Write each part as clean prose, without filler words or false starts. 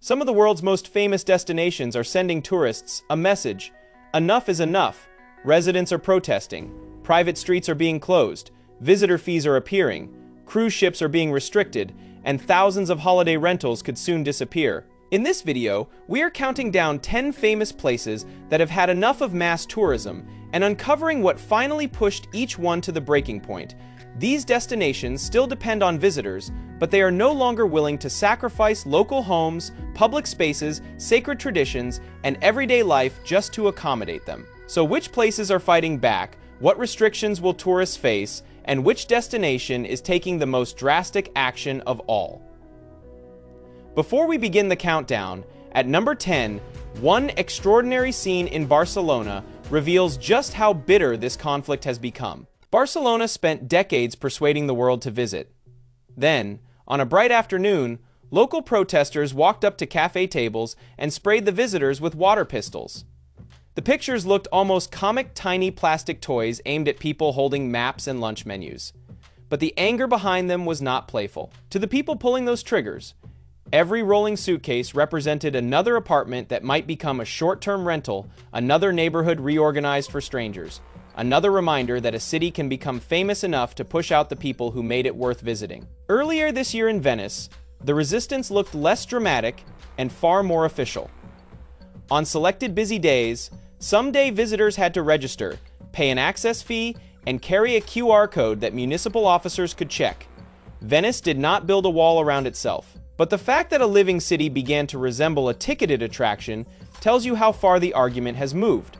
Some of the world's most famous destinations are sending tourists a message. Enough is enough. Residents are protesting. Private streets are being closed. Visitor fees are appearing. Cruise ships are being restricted. And thousands of holiday rentals could soon disappear. In this video, we are counting down 10 famous places that have had enough of mass tourism and uncovering what finally pushed each one to the breaking point. These destinations still depend on visitors, but they are no longer willing to sacrifice local homes, public spaces, sacred traditions, and everyday life just to accommodate them. So which places are fighting back? What restrictions will tourists face? And which destination is taking the most drastic action of all? Before we begin the countdown, at number 10, one extraordinary scene in Barcelona reveals just how bitter this conflict has become. Barcelona spent decades persuading the world to visit. Then, on a bright afternoon, local protesters walked up to cafe tables and sprayed the visitors with water pistols. The pictures looked almost comic, tiny plastic toys aimed at people holding maps and lunch menus. But the anger behind them was not playful. To the people pulling those triggers, every rolling suitcase represented another apartment that might become a short-term rental, another neighborhood reorganized for strangers, another reminder that a city can become famous enough to push out the people who made it worth visiting. Earlier this year in Venice, the resistance looked less dramatic and far more official. On selected busy days, some day visitors had to register, pay an access fee, and carry a QR code that municipal officers could check. Venice did not build a wall around itself. But the fact that a living city began to resemble a ticketed attraction tells you how far the argument has moved.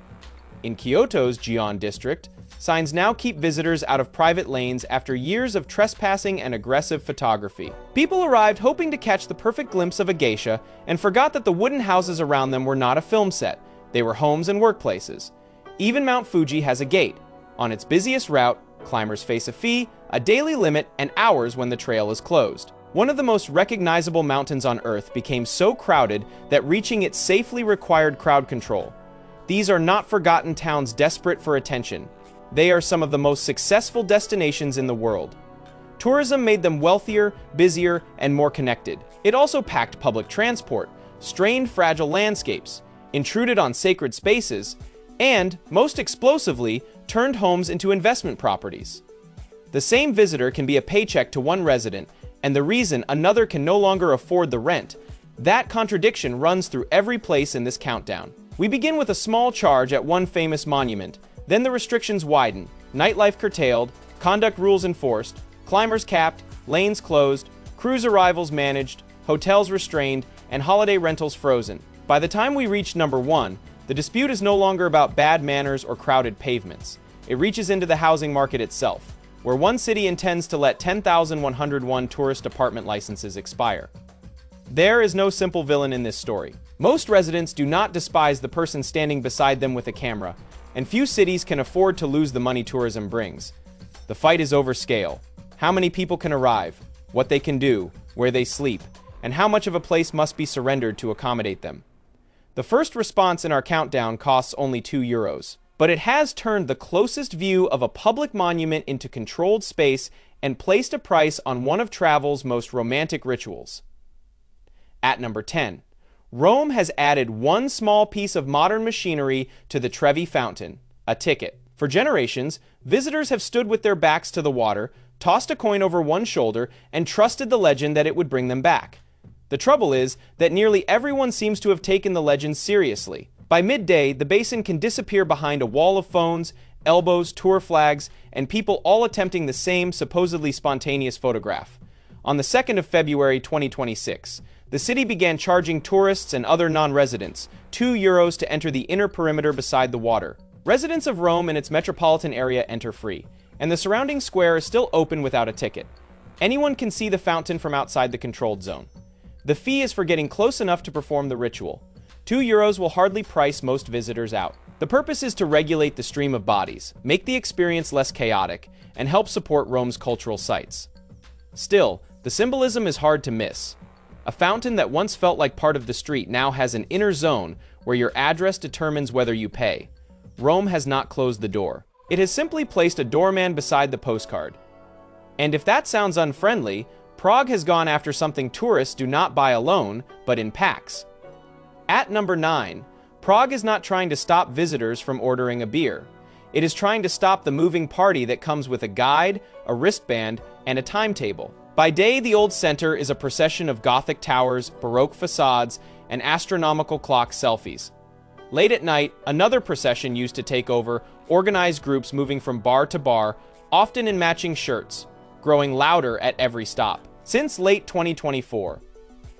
In Kyoto's Gion district, signs now keep visitors out of private lanes after years of trespassing and aggressive photography. People arrived hoping to catch the perfect glimpse of a geisha and forgot that the wooden houses around them were not a film set. They were homes and workplaces. Even Mount Fuji has a gate. On its busiest route, climbers face a fee, a daily limit, and hours when the trail is closed. One of the most recognizable mountains on Earth became so crowded that reaching it safely required crowd control. These are not forgotten towns desperate for attention. They are some of the most successful destinations in the world. Tourism made them wealthier, busier, and more connected. It also packed public transport, strained fragile landscapes, intruded on sacred spaces, and, most explosively, turned homes into investment properties. The same visitor can be a paycheck to one resident, and the reason another can no longer afford the rent. That contradiction runs through every place in this countdown. We begin with a small charge at one famous monument, then the restrictions widen, nightlife curtailed, conduct rules enforced, climbers capped, lanes closed, cruise arrivals managed, hotels restrained, and holiday rentals frozen. By the time we reach number 1, the dispute is no longer about bad manners or crowded pavements. It reaches into the housing market itself, where one city intends to let 10,101 tourist apartment licenses expire. There is no simple villain in this story. Most residents do not despise the person standing beside them with a camera, and few cities can afford to lose the money tourism brings. The fight is over scale. How many people can arrive, what they can do, where they sleep, and how much of a place must be surrendered to accommodate them. The first response in our countdown costs only €2. But it has turned the closest view of a public monument into controlled space and placed a price on one of travel's most romantic rituals. At number 10, Rome has added one small piece of modern machinery to the Trevi fountain, a ticket. For generations, visitors have stood with their backs to the water, tossed a coin over one shoulder, and trusted the legend that it would bring them back. The trouble is that nearly everyone seems to have taken the legend seriously. By midday, the basin can disappear behind a wall of phones, elbows, tour flags, and people all attempting the same supposedly spontaneous photograph. On the 2nd of February 2026, the city began charging tourists and other non-residents €2 to enter the inner perimeter beside the water. Residents of Rome and its metropolitan area enter free, and the surrounding square is still open without a ticket. Anyone can see the fountain from outside the controlled zone. The fee is for getting close enough to perform the ritual. €2 will hardly price most visitors out. The purpose is to regulate the stream of bodies, make the experience less chaotic, and help support Rome's cultural sites. Still, the symbolism is hard to miss. A fountain that once felt like part of the street now has an inner zone where your address determines whether you pay. Rome has not closed the door. It has simply placed a doorman beside the postcard. And if that sounds unfriendly, Prague has gone after something tourists do not buy alone, but in packs. At number 9, Prague is not trying to stop visitors from ordering a beer. It is trying to stop the moving party that comes with a guide, a wristband, and a timetable. By day, the old center is a procession of Gothic towers, Baroque facades, and astronomical clock selfies. Late at night, another procession used to take over, organized groups moving from bar to bar, often in matching shirts, growing louder at every stop. Since late 2024,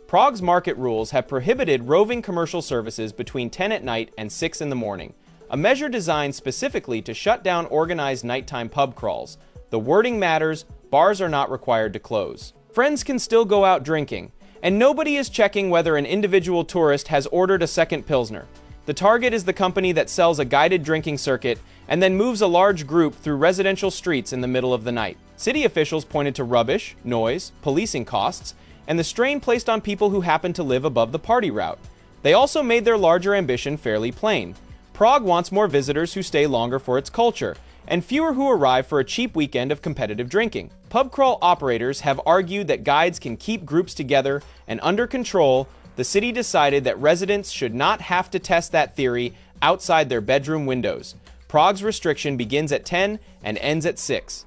Prague's market rules have prohibited roving commercial services between 10 at night and 6 in the morning, a measure designed specifically to shut down organized nighttime pub crawls. The wording matters, bars are not required to close. Friends can still go out drinking, and nobody is checking whether an individual tourist has ordered a second Pilsner. The target is the company that sells a guided drinking circuit and then moves a large group through residential streets in the middle of the night. City officials pointed to rubbish, noise, policing costs, and the strain placed on people who happen to live above the party route. They also made their larger ambition fairly plain. Prague wants more visitors who stay longer for its culture, and fewer who arrive for a cheap weekend of competitive drinking. Pub crawl operators have argued that guides can keep groups together and under control. The city decided that residents should not have to test that theory outside their bedroom windows. Prague's restriction begins at 10 and ends at 6.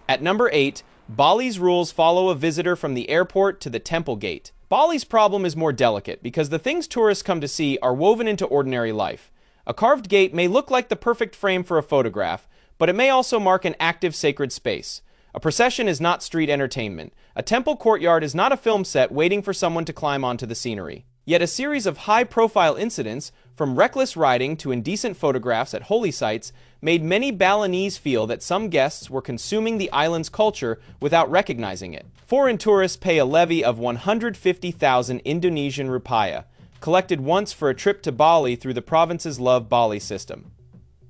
At number 8, Bali's rules follow a visitor from the airport to the temple gate. Bali's problem is more delicate because the things tourists come to see are woven into ordinary life. A carved gate may look like the perfect frame for a photograph, but it may also mark an active sacred space. A procession is not street entertainment. A temple courtyard is not a film set waiting for someone to climb onto the scenery. Yet a series of high-profile incidents, from reckless riding to indecent photographs at holy sites, made many Balinese feel that some guests were consuming the island's culture without recognizing it. Foreign tourists pay a levy of 150,000 Indonesian rupiah, collected once for a trip to Bali through the province's Love Bali system.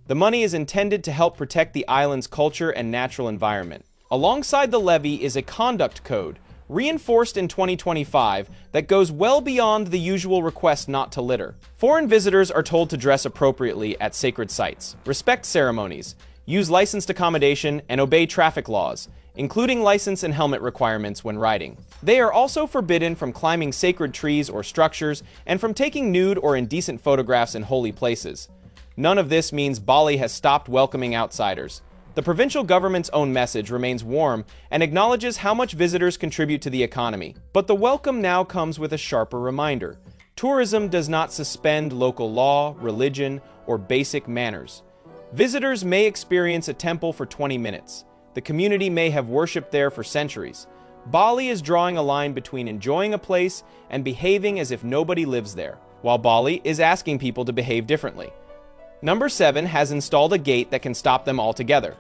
The money is intended to help protect the island's culture and natural environment. Alongside the levy is a conduct code, reinforced in 2025, that goes well beyond the usual request not to litter. Foreign visitors are told to dress appropriately at sacred sites, respect ceremonies, use licensed accommodation, and obey traffic laws, including license and helmet requirements when riding. They are also forbidden from climbing sacred trees or structures and from taking nude or indecent photographs in holy places. None of this means Bali has stopped welcoming outsiders. The provincial government's own message remains warm and acknowledges how much visitors contribute to the economy. But the welcome now comes with a sharper reminder. Tourism does not suspend local law, religion, or basic manners. Visitors may experience a temple for 20 minutes. The community may have worshipped there for centuries. Bali is drawing a line between enjoying a place and behaving as if nobody lives there, while Bali is asking people to behave differently. Number 7 has installed a gate that can stop them altogether.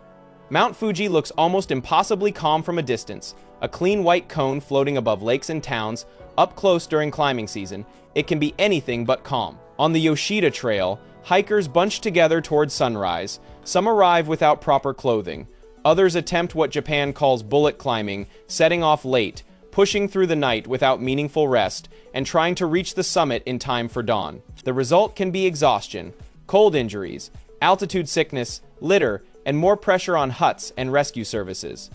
Mount Fuji looks almost impossibly calm from a distance, a clean white cone floating above lakes and towns. Up close during climbing season, it can be anything but calm. On the Yoshida Trail, hikers bunch together towards sunrise. Some arrive without proper clothing. Others attempt what Japan calls bullet climbing, setting off late, pushing through the night without meaningful rest, and trying to reach the summit in time for dawn. The result can be exhaustion, cold injuries, altitude sickness, litter, and more pressure on huts and rescue services.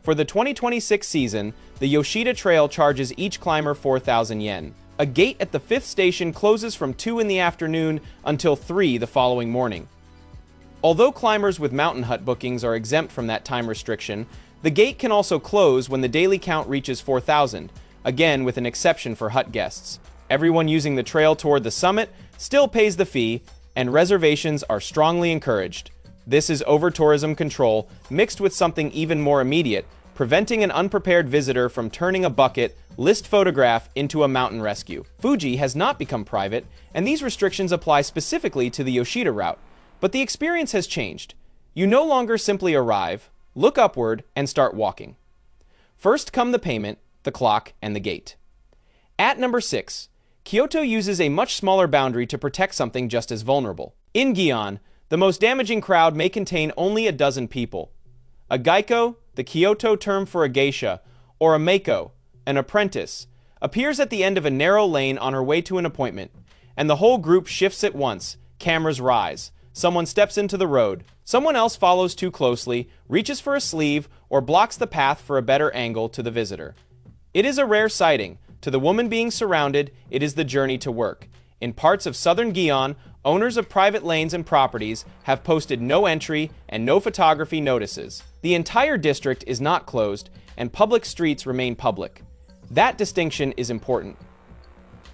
For the 2026 season, the Yoshida Trail charges each climber 4,000 yen. A gate at the 5th station closes from 2 in the afternoon until 3 the following morning. Although climbers with mountain hut bookings are exempt from that time restriction, the gate can also close when the daily count reaches 4,000, again with an exception for hut guests. Everyone using the trail toward the summit still pays the fee, and reservations are strongly encouraged. This is overtourism control mixed with something even more immediate, preventing an unprepared visitor from turning a bucket list photograph into a mountain rescue. Fuji has not become private, and these restrictions apply specifically to the Yoshida route. But the experience has changed. You no longer simply arrive, look upward, and start walking. First come the payment, the clock, and the gate. At number 6, Kyoto uses a much smaller boundary to protect something just as vulnerable. In Gion, the most damaging crowd may contain only a dozen people. A gaiko, the Kyoto term for a geisha, or a maiko, an apprentice, appears at the end of a narrow lane on her way to an appointment, and the whole group shifts at once. Cameras rise. Someone steps into the road. Someone else follows too closely, reaches for a sleeve, or blocks the path for a better angle to the visitor. It is a rare sighting. To the woman being surrounded, it is the journey to work. In parts of southern Guyana, owners of private lanes and properties have posted no entry and no photography notices. The entire district is not closed, and public streets remain public. That distinction is important.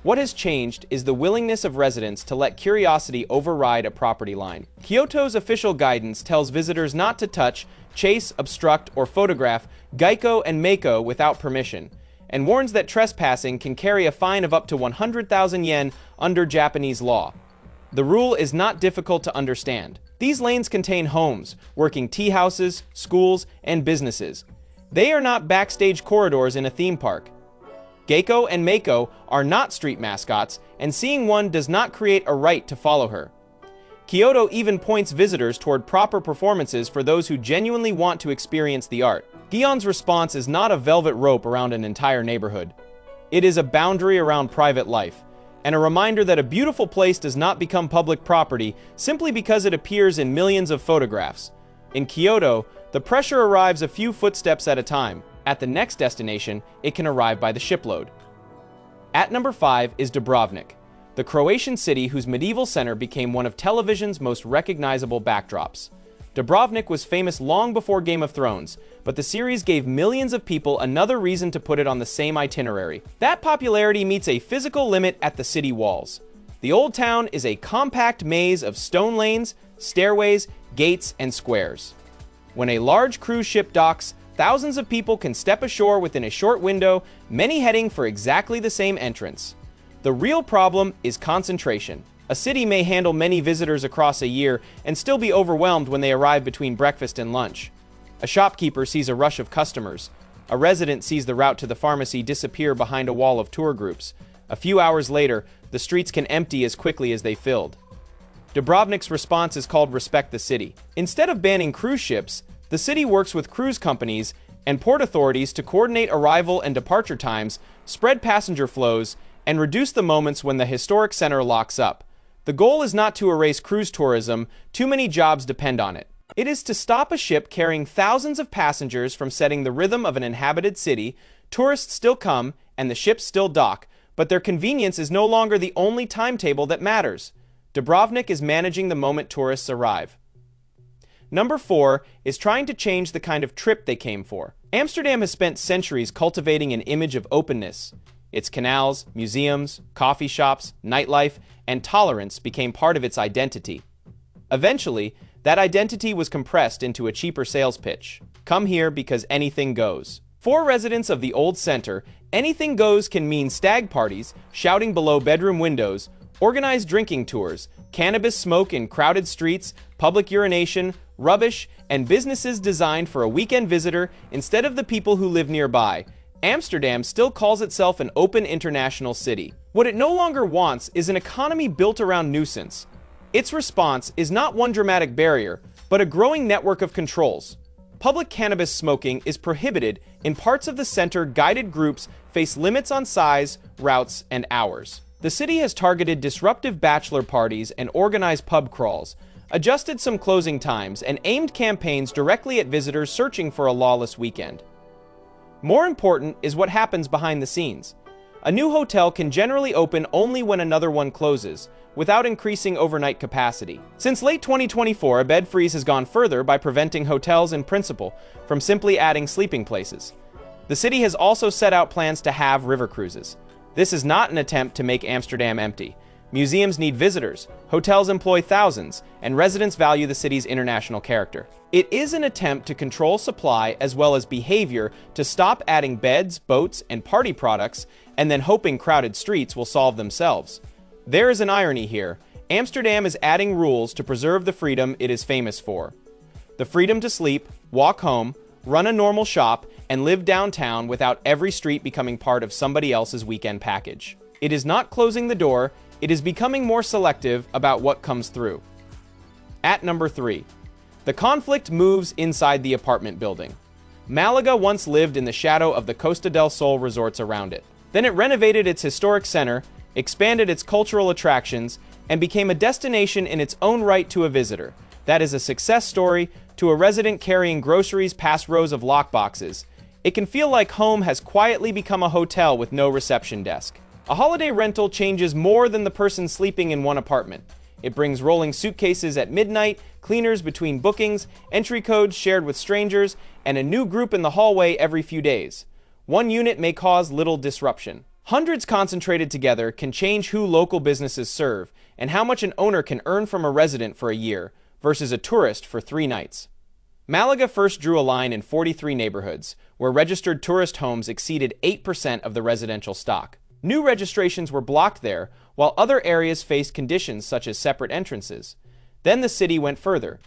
What has changed is the willingness of residents to let curiosity override a property line. Kyoto's official guidance tells visitors not to touch, chase, obstruct, or photograph Geiko and Meiko without permission, and warns that trespassing can carry a fine of up to 100,000 yen under Japanese law. The rule is not difficult to understand. These lanes contain homes, working tea houses, schools, and businesses. They are not backstage corridors in a theme park. Geiko and Meiko are not street mascots, and seeing one does not create a right to follow her. Kyoto even points visitors toward proper performances for those who genuinely want to experience the art. Guyana's response is not a velvet rope around an entire neighborhood. It is a boundary around private life, and a reminder that a beautiful place does not become public property simply because it appears in millions of photographs. In Kyoto, the pressure arrives a few footsteps at a time. At the next destination, it can arrive by the shipload. At number 5 is Dubrovnik, the Croatian city whose medieval center became one of television's most recognizable backdrops. Dubrovnik was famous long before Game of Thrones, but the series gave millions of people another reason to put it on the same itinerary. That popularity meets a physical limit at the city walls. The old town is a compact maze of stone lanes, stairways, gates, and squares. When a large cruise ship docks, thousands of people can step ashore within a short window, many heading for exactly the same entrance. The real problem is concentration. A city may handle many visitors across a year and still be overwhelmed when they arrive between breakfast and lunch. A shopkeeper sees a rush of customers. A resident sees the route to the pharmacy disappear behind a wall of tour groups. A few hours later, the streets can empty as quickly as they filled. Dubrovnik's response is called Respect the City. Instead of banning cruise ships, the city works with cruise companies and port authorities to coordinate arrival and departure times, spread passenger flows, and reduce the moments when the historic center locks up. The goal is not to erase cruise tourism, too many jobs depend on it. It is to stop a ship carrying thousands of passengers from setting the rhythm of an inhabited city. Tourists still come, and the ships still dock, but their convenience is no longer the only timetable that matters. Dubrovnik is managing the moment tourists arrive. Number 4 is trying to change the kind of trip they came for. Amsterdam has spent centuries cultivating an image of openness. Its canals, museums, coffee shops, nightlife, and tolerance became part of its identity. Eventually, that identity was compressed into a cheaper sales pitch. Come here because anything goes. For residents of the old center, anything goes can mean stag parties, shouting below bedroom windows, organized drinking tours, cannabis smoke in crowded streets, public urination, rubbish, and businesses designed for a weekend visitor instead of the people who live nearby. Amsterdam still calls itself an open international city. What it no longer wants is an economy built around nuisance. Its response is not one dramatic barrier, but a growing network of controls. Public cannabis smoking is prohibited in parts of the center. Guided groups face limits on size, routes, and hours. The city has targeted disruptive bachelor parties and organized pub crawls, adjusted some closing times, and aimed campaigns directly at visitors searching for a lawless weekend. More important is what happens behind the scenes. A new hotel can generally open only when another one closes, without increasing overnight capacity. Since late 2024, a bed freeze has gone further by preventing hotels in principle from simply adding sleeping places. The city has also set out plans to have river cruises. This is not an attempt to make Amsterdam empty. Museums need visitors, hotels employ thousands, and residents value the city's international character. It is an attempt to control supply as well as behavior to stop adding beds, boats, and party products, and then hoping crowded streets will solve themselves. There is an irony here. Amsterdam is adding rules to preserve the freedom it is famous for. The freedom to sleep, walk home, run a normal shop, and live downtown without every street becoming part of somebody else's weekend package. It is not closing the door, it is becoming more selective about what comes through. At number 3, the conflict moves inside the apartment building. Malaga once lived in the shadow of the Costa del Sol resorts around it. Then it renovated its historic center, expanded its cultural attractions, and became a destination in its own right to a visitor. That is a success story to a resident carrying groceries past rows of lockboxes. It can feel like home has quietly become a hotel with no reception desk. A holiday rental changes more than the person sleeping in one apartment. It brings rolling suitcases at midnight, cleaners between bookings, entry codes shared with strangers, and a new group in the hallway every few days. One unit may cause little disruption. Hundreds concentrated together can change who local businesses serve and how much an owner can earn from a resident for a year versus a tourist for 3 nights. Malaga first drew a line in 43 neighborhoods, where registered tourist homes exceeded 8% of the residential stock. New registrations were blocked there, while other areas faced conditions such as separate entrances. Then the city went further.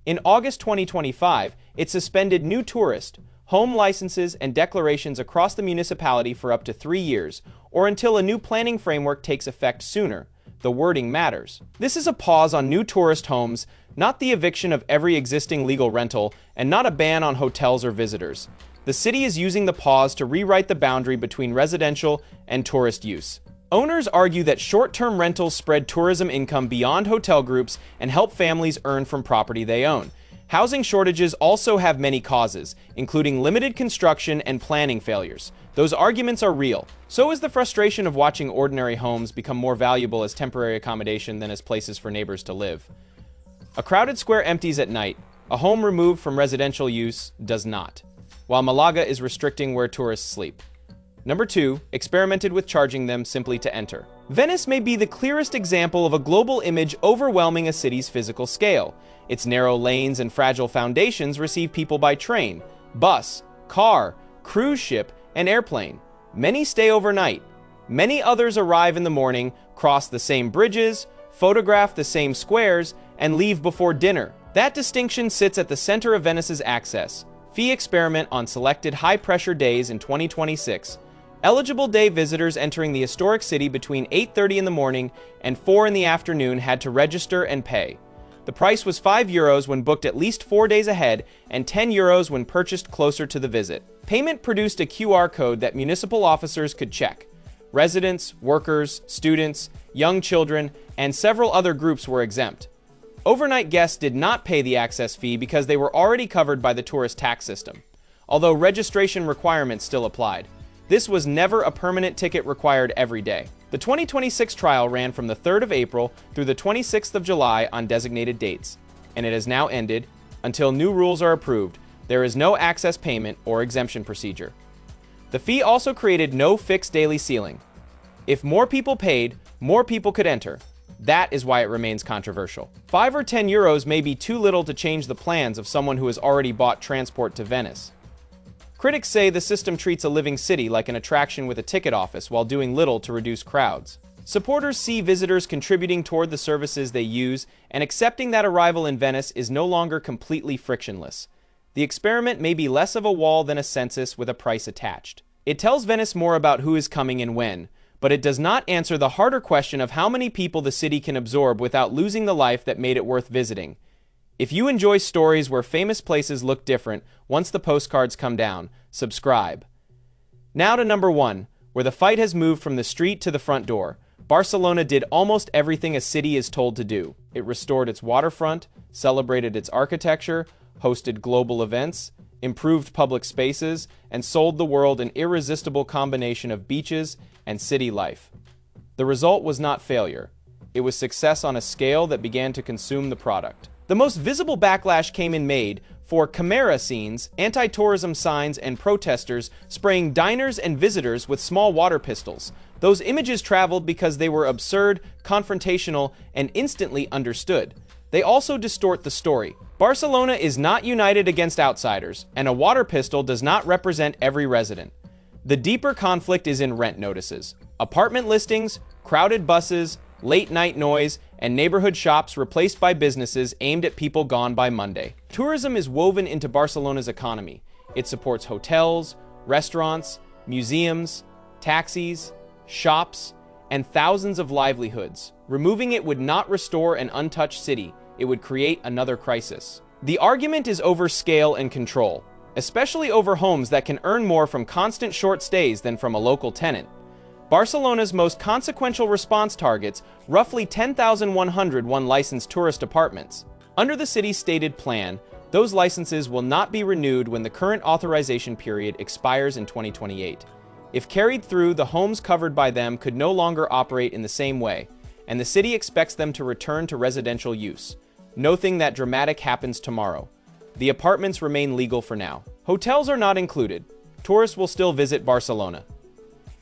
In August 2025, it suspended new tourist, home licenses and declarations across the municipality for up to 3 years, or until a new planning framework takes effect sooner. The wording matters. This is a pause on new tourist homes, not the eviction of every existing legal rental, and not a ban on hotels or visitors. The city is using the pause to rewrite the boundary between residential and tourist use. Owners argue that short-term rentals spread tourism income beyond hotel groups and help families earn from property they own. Housing shortages also have many causes, including limited construction and planning failures. Those arguments are real. So is the frustration of watching ordinary homes become more valuable as temporary accommodation than as places for neighbors to live. A crowded square empties at night. A home removed from residential use does not, while Malaga is restricting where tourists sleep. Number 2, experimented with charging them simply to enter. Venice may be the clearest example of a global image overwhelming a city's physical scale. Its narrow lanes and fragile foundations receive people by train, bus, car, cruise ship, and airplane. Many stay overnight. Many others arrive in the morning, cross the same bridges, photograph the same squares, and leave before dinner. That distinction sits at the center of Venice's access. Fee experiment on selected high-pressure days in 2026. Eligible day visitors entering the historic city between 8:30 in the morning and 4 in the afternoon had to register and pay. The price was €5 when booked at least 4 days ahead and €10 when purchased closer to the visit. Payment produced a QR code that municipal officers could check. Residents, workers, students, young children, and several other groups were exempt. Overnight guests did not pay the access fee because they were already covered by the tourist tax system, although registration requirements still applied. This was never a permanent ticket required every day. The 2026 trial ran from the 3rd of April through the 26th of July on designated dates, and it has now ended. Until new rules are approved, there is no access payment or exemption procedure. The fee also created no fixed daily ceiling. If more people paid, more people could enter. That is why it remains controversial. 5 or 10 euros may be too little to change the plans of someone who has already bought transport to Venice. Critics say the system treats a living city like an attraction with a ticket office while doing little to reduce crowds. Supporters see visitors contributing toward the services they use and accepting that arrival in Venice is no longer completely frictionless. The experiment may be less of a wall than a census with a price attached. It tells Venice more about who is coming and when, but it does not answer the harder question of how many people the city can absorb without losing the life that made it worth visiting. If you enjoy stories where famous places look different once the postcards come down, subscribe. Now to number 1, where the fight has moved from the street to the front door. Barcelona did almost everything a city is told to do. It restored its waterfront, celebrated its architecture, hosted global events, improved public spaces, and sold the world an irresistible combination of beaches and city life. The result was not failure. It was success on a scale that began to consume the product. The most visible backlash came in May for camera scenes, anti-tourism signs, and protesters spraying diners and visitors with small water pistols. Those images traveled because they were absurd, confrontational, and instantly understood. They also distort the story. Barcelona is not united against outsiders, and a water pistol does not represent every resident. The deeper conflict is in rent notices. Apartment listings, crowded buses, late-night noise, and neighborhood shops replaced by businesses aimed at people gone by Monday. Tourism is woven into Barcelona's economy. It supports hotels, restaurants, museums, taxis, shops, and thousands of livelihoods. Removing it would not restore an untouched city. It would create another crisis. The argument is over scale and control, especially over homes that can earn more from constant short stays than from a local tenant. Barcelona's most consequential response targets roughly 10,101 licensed tourist apartments. Under the city's stated plan, Those licenses will not be renewed when the current authorization period expires in 2028. If carried through, the homes covered by them could no longer operate in the same way, and the city expects them to return to residential use. Nothing that dramatic happens tomorrow. The apartments remain legal for now. Hotels are not included. Tourists will still visit Barcelona.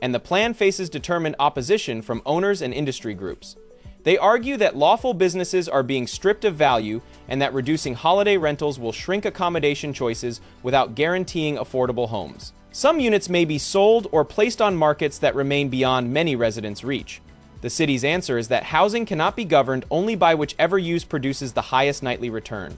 And the plan faces determined opposition from owners and industry groups. They argue that lawful businesses are being stripped of value and that reducing holiday rentals will shrink accommodation choices without guaranteeing affordable homes. Some units may be sold or placed on markets that remain beyond many residents' reach. The city's answer is that housing cannot be governed only by whichever use produces the highest nightly return.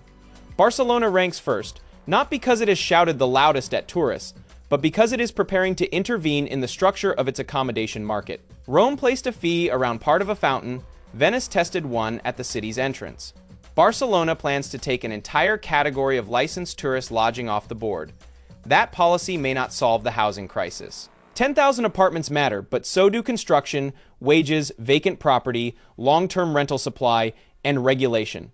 Barcelona ranks first, not because it has shouted the loudest at tourists, but because it is preparing to intervene in the structure of its accommodation market. Rome placed a fee around part of a fountain. Venice tested one at the city's entrance. Barcelona plans to take an entire category of licensed tourist lodging off the board. That policy may not solve the housing crisis. 10,000 apartments matter, but so do construction, wages, vacant property, long-term rental supply, and regulation.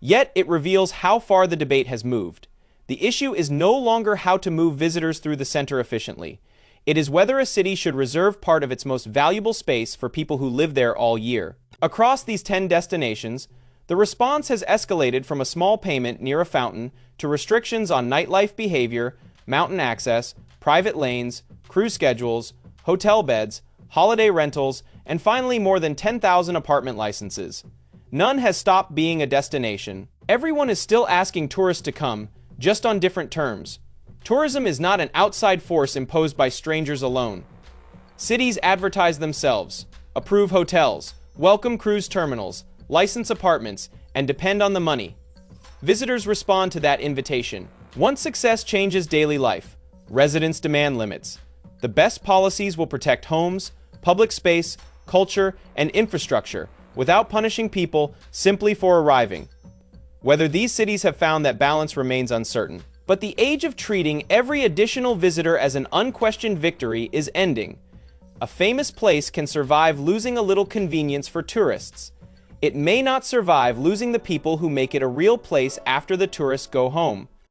Yet it reveals how far the debate has moved. The issue is no longer how to move visitors through the center efficiently. It is whether a city should reserve part of its most valuable space for people who live there all year. Across these 10 destinations, the response has escalated from a small payment near a fountain to restrictions on nightlife behavior, mountain access, private lanes, cruise schedules, hotel beds, holiday rentals, and finally more than 10,000 apartment licenses. None has stopped being a destination. Everyone is still asking tourists to come, just on different terms. Tourism is not an outside force imposed by strangers alone. Cities advertise themselves, approve hotels, welcome cruise terminals, license apartments, and depend on the money. Visitors respond to that invitation. Once success changes daily life, residents demand limits. The best policies will protect homes, public space, culture, and infrastructure without punishing people simply for arriving. Whether these cities have found that balance remains uncertain. But the age of treating every additional visitor as an unquestioned victory is ending. A famous place can survive losing a little convenience for tourists. It may not survive losing the people who make it a real place after the tourists go home.